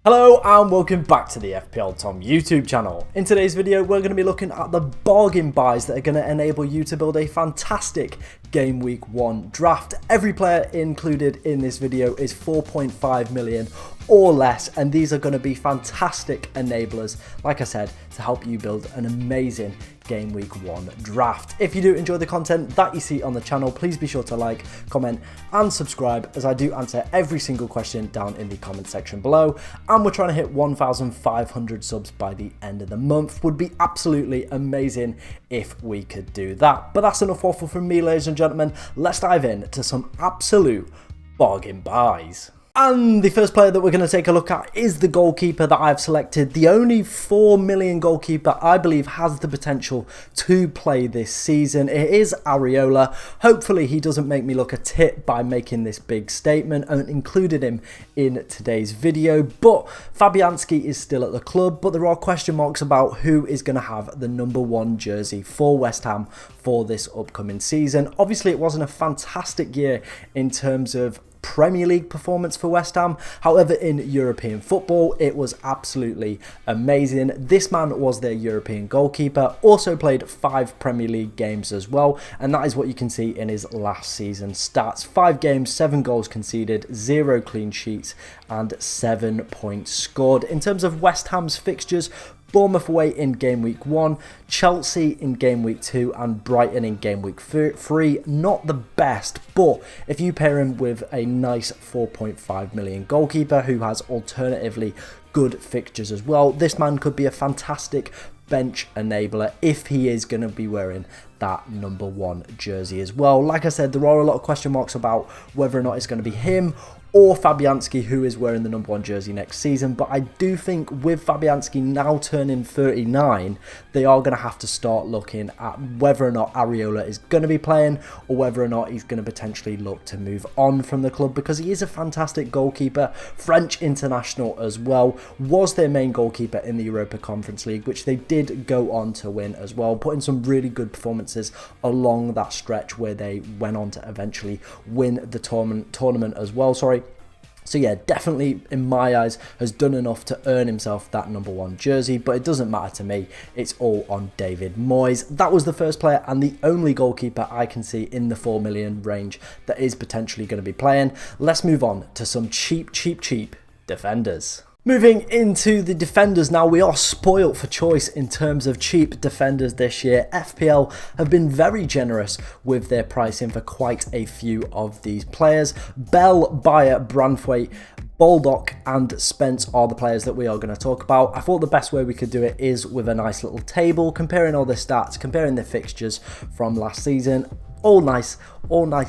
Hello and welcome back to the FPL Tom YouTube channel. In today's video we're going to be looking at the bargain buys that are going to enable you to build a fantastic game week 1 draft. Every player included in this video is 4.5 million or less, and these are going to be fantastic enablers, like I said, to help you build an amazing game week 1 draft. If you do enjoy the content that you see on the channel, please be sure to like, comment and subscribe, as I do answer every single question down in the comment section below. And we're trying to hit 1,500 subs by the end of the month. Would be absolutely amazing if we could do that. But that's enough waffle from me, ladies and gentlemen. Let's dive in to some absolute bargain buys. And the first player that we're going to take a look at is the goalkeeper that I've selected. The only 4 million goalkeeper I believe has the potential to play this season. It is Areola. Hopefully he doesn't make me look a tit by making this big statement, and included him in today's video. But Fabianski is still at the club, but there are question marks about who is going to have the #1 jersey for West Ham for this upcoming season. Obviously it wasn't a fantastic year in terms of Premier League performance for West Ham. However, in European football, it was absolutely amazing. This man was their European goalkeeper, also played 5 Premier League games as well, and that is what you can see in his last season stats. 5 games, 7 goals conceded, 0 clean sheets, and 7 points scored. In terms of West Ham's fixtures, Bournemouth away in game week 1, Chelsea in game week 2, and Brighton in game week 3. Not the best, but if you pair him with a nice 4.5 million goalkeeper who has alternatively good fixtures as well, this man could be a fantastic bench enabler if he is going to be wearing that #1 jersey as well. Like I said, there are a lot of question marks about whether or not it's going to be him or Fabianski who is wearing the #1 jersey next season, but I do think with Fabianski now turning 39, they are going to have to start looking at whether or not Areola is going to be playing, or whether or not he's going to potentially look to move on from the club, because he is a fantastic goalkeeper, French international as well, was their main goalkeeper in the Europa Conference League, which they did go on to win as well, putting some really good performances along that stretch where they went on to eventually win the tournament as well. So yeah, definitely in my eyes has done enough to earn himself that #1 jersey, but it doesn't matter to me. It's all on David Moyes. That was the first player and the only goalkeeper I can see in the 4 million range that is potentially going to be playing. Let's move on to some cheap defenders. Moving into the defenders now, we are spoilt for choice in terms of cheap defenders this year. FPL have been very generous with their pricing for quite a few of these players. Bell, Bayer, Branthwaite, Baldock and Spence are the players that we are going to talk about. I thought the best way we could do it is with a nice little table, comparing all the stats, comparing the fixtures from last season. All nice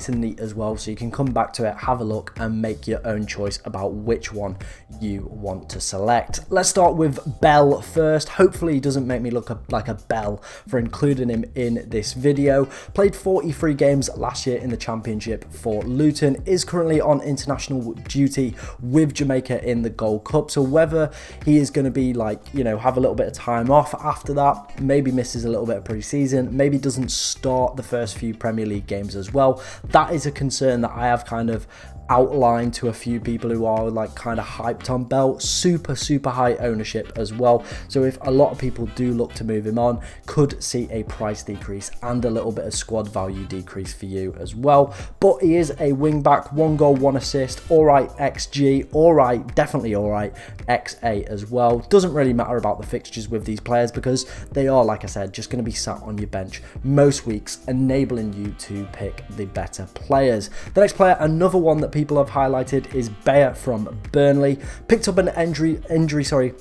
and neat as well, so you can come back to it, have a look and make your own choice about which one you want to select. Let's start with Bell first. Hopefully he doesn't make me look like a bell for including him in this video. Played 43 games last year in the Championship for Luton, is currently on international duty with Jamaica in the Gold Cup, so whether he is going to be like, you know, have a little bit of time off after that, maybe misses a little bit of pre-season, maybe doesn't start the first few Premier League games as well, that is a concern that I have kind of outlined to a few people who are like kind of hyped on Bell. Super high ownership as well, so if a lot of people do look to move him on, could see a price decrease and a little bit of squad value decrease for you as well. But he is a wing back, 1 goal 1 assist, alright XG, alright, definitely alright XA as well. Doesn't really matter about the fixtures with these players because they are, like I said, just going to be sat on your bench most weeks, enabling you to pick the better players. The next player, another one that people have highlighted, is Bayer from Burnley. Picked up an injury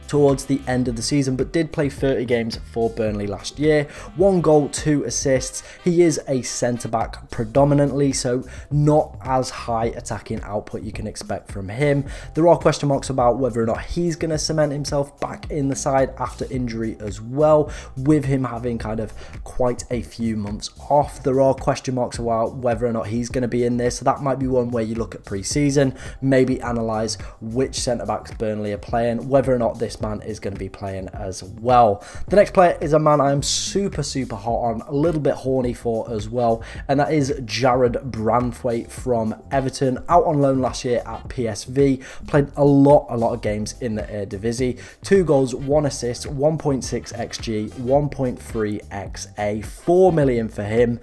towards the end of the season, but did play 30 games for Burnley last year. 1 goal, 2 assists. He is a centre-back predominantly, so not as high attacking output you can expect from him. There are question marks about whether or not he's going to cement himself back in the side after injury as well, with him having kind of quite a few months off. There are question marks about whether or not he's going to be in there, so that might be one where you look at pre-season, maybe analyse which centre-backs Burnley are playing, whether or not this this man is going to be playing as well. The next player is a man I'm super hot on, a little bit horny for as well, and that is Jarrad Branthwaite from Everton, out on loan last year at PSV, played a lot of games in the Eredivisie, 2 goals, 1 assist, 1.6 XG, 1.3 XA, 4 million for him.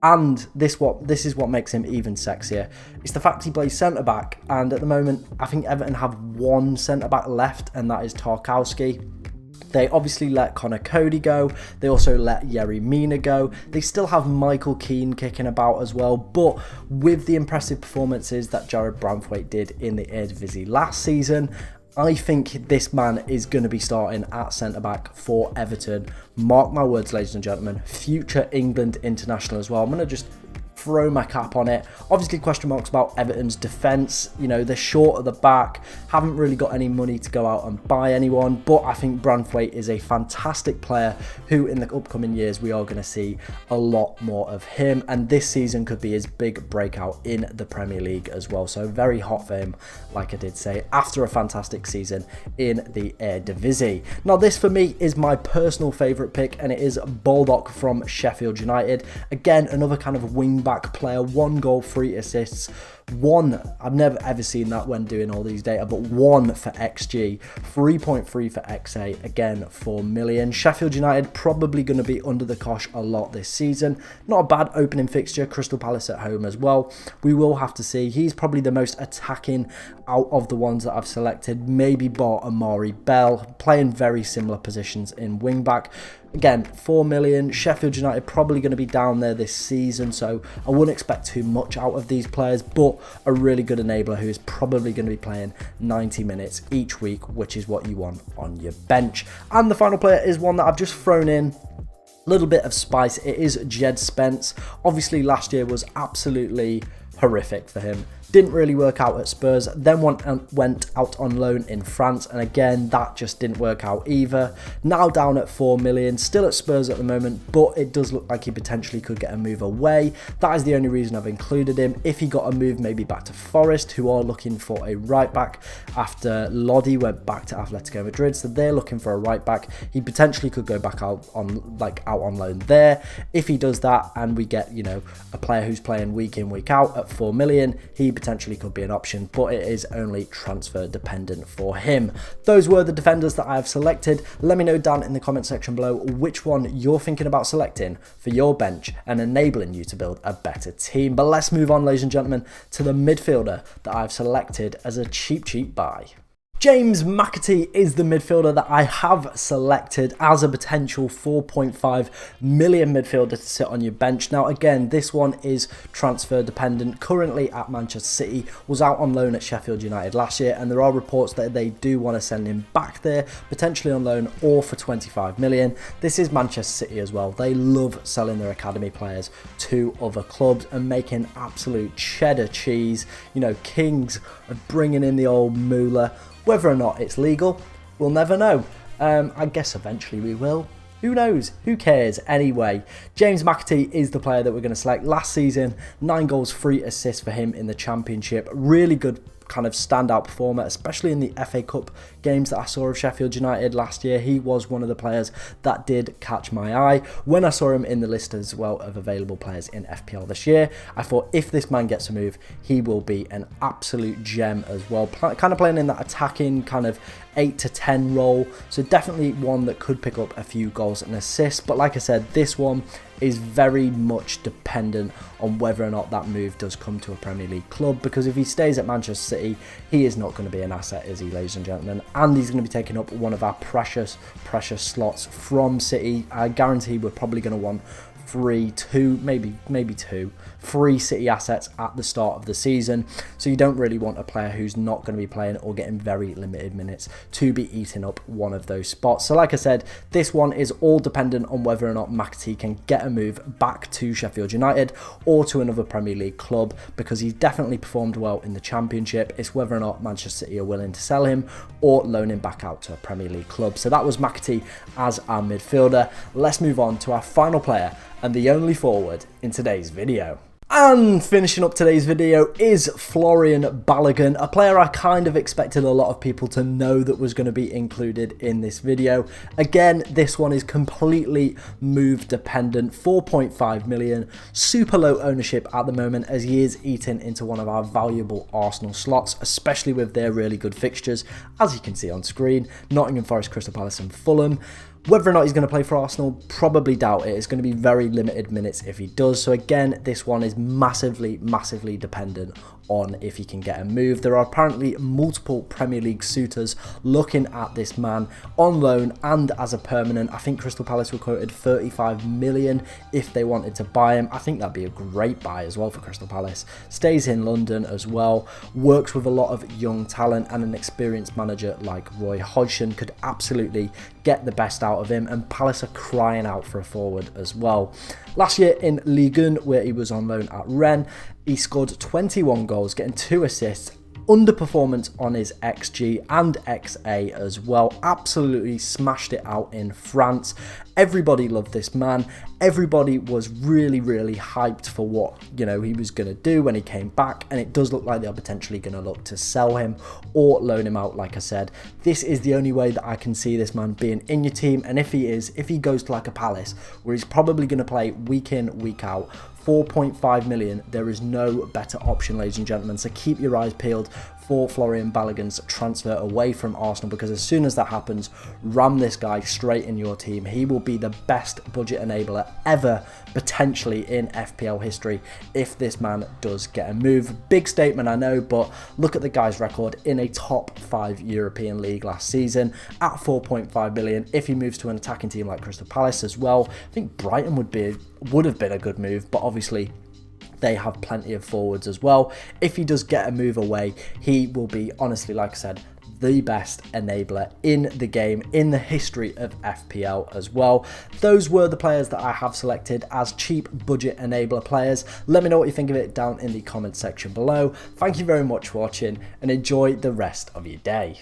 And this is what makes him even sexier. It's the fact he plays centre-back, and at the moment, I think Everton have 1 centre-back left, and that is Tarkowski. They obviously let Connor Cody go. They also let Yerry Mina go. They still have Michael Keane kicking about as well. But with the impressive performances that Jarrad Branthwaite did in the Eredivisie last season, I think this man is going to be starting at centre-back for Everton. Mark my words, ladies and gentlemen. Future England international as well. I'm going to just throw my cap on it. Obviously, question marks about Everton's defence. You know, they're short at the back, haven't really got any money to go out and buy anyone, but I think Branthwaite is a fantastic player who in the upcoming years we are going to see a lot more of him, and this season could be his big breakout in the Premier League as well. So very hot for him, like I did say, after a fantastic season in the Eredivisie. Now this for me is my personal favourite pick, and it is Baldock from Sheffield United. Again, another kind of wing-back player, 1 goal, 3 assists, 1, I've never ever seen that when doing all these data, but 1 for XG, 3.3 for XA, again 4 million. Sheffield United probably going to be under the cosh a lot this season. Not a bad opening fixture, Crystal Palace at home as well. We will have to see. He's probably the most attacking out of the ones that I've selected, maybe bar Amari Bell, playing very similar positions in wing back. Again, 4 million. Sheffield United probably going to be down there this season, so I wouldn't expect too much out of these players, but a really good enabler who is probably going to be playing 90 minutes each week, which is what you want on your bench. And the final player is one that I've just thrown in a little bit of spice. It is Jed Spence. Obviously, last year was absolutely horrific for him. Didn't really work out at Spurs, then went out on loan in France, and again that just didn't work out either. Now down at 4 million, still at Spurs at the moment, but it does look like he potentially could get a move away. That is the only reason I've included him. If he got a move maybe back to Forest, who are looking for a right back after Lodi went back to Atletico Madrid, so they're looking for a right back. He potentially could go back out on loan there. If he does that and we get, you know, a player who's playing week in week out at 4 million, he potentially could be an option, but it is only transfer dependent for him. Those were the defenders that I have selected. Let me know down in the comment section below which one you're thinking about selecting for your bench and enabling you to build a better team. But let's move on, ladies and gentlemen, to the midfielder that I've selected as a cheap buy. James Mcatee is the midfielder that I have selected as a potential 4.5 million midfielder to sit on your bench. Now again, this one is transfer dependent, currently at Manchester City, was out on loan at Sheffield United last year, and there are reports that they do want to send him back there, potentially on loan or for 25 million. This is Manchester City as well. They love selling their academy players to other clubs and making absolute cheddar cheese. You know, kings of bringing in the old moolah. Whether or not it's legal, we'll never know. I guess eventually we will. Who knows? Who cares? Anyway, James Mcatee is the player that we're going to select. Last season, 9 goals, 3 assists for him in the Championship. Really good kind of standout performer, especially in the FA Cup games that I saw of Sheffield United last year. He was one of the players that did catch my eye. When I saw him in the list as well of available players in FPL this year, I thought if this man gets a move, he will be an absolute gem as well. Kind of playing in that attacking kind of 8 to 10 role, so definitely one that could pick up a few goals and assists. But like I said, this one is very much dependent on whether or not that move does come to a Premier League club, because if he stays at Manchester City, he is not going to be an asset, is he, ladies and gentlemen? And he's going to be taking up one of our precious slots from City. I guarantee we're probably going to want 3 City assets at the start of the season, so you don't really want a player who's not going to be playing or getting very limited minutes to be eating up one of those spots. So like I said, this one is all dependent on whether or not Mcatee can get a move back to Sheffield United or to another Premier League club, because he's definitely performed well in the Championship. It's whether or not Manchester City are willing to sell him or loan him back out to a Premier League club. So that was Mcatee as our midfielder. Let's move on to our final player and the only forward in today's video. And finishing up today's video is Florian Balogun, a player I kind of expected a lot of people to know that was going to be included in this video. Again, this one is completely move dependent, 4.5 million, super low ownership at the moment as he is eating into one of our valuable Arsenal slots, especially with their really good fixtures, as you can see on screen, Nottingham Forest, Crystal Palace and Fulham. Whether or not he's going to play for Arsenal, probably doubt it. It's going to be very limited minutes if he does. So again, this one is massively dependent on if he can get a move. There are apparently multiple Premier League suitors looking at this man on loan and as a permanent. I think Crystal Palace were quoted 35 million if they wanted to buy him. I think that'd be a great buy as well for Crystal Palace. Stays in London as well, works with a lot of young talent, and an experienced manager like Roy Hodgson could absolutely get the best out of him, and Palace are crying out for a forward as well. Last year in Ligue 1, where he was on loan at Rennes, he scored 21 goals, getting 2 assists, underperformance on his XG and XA as well. Absolutely smashed it out in France. Everybody loved this man. Everybody was really hyped for what, he was going to do when he came back, and it does look like they're potentially going to look to sell him or loan him out. Like I said, this is the only way that I can see this man being in your team, and if he goes to like a Palace where he's probably going to play week in, week out, 4.5 million, there is no better option, ladies and gentlemen. So keep your eyes peeled for Florian Balogun's transfer away from Arsenal, because as soon as that happens, ram this guy straight in your team. He will be the best budget enabler ever, potentially in FPL history, if this man does get a move. Big statement, I know, but look at the guy's record in a top 5 European league last season at 4.5 million. If he moves to an attacking team like Crystal Palace as well, I think Brighton would have been a good move, but obviously they have plenty of forwards as well. If he does get a move away, he will be, honestly, like I said, the best enabler in the game, in the history of FPL as well. Those were the players that I have selected as cheap budget enabler players. Let me know what you think of it down in the comment section below. Thank you very much for watching, and enjoy the rest of your day.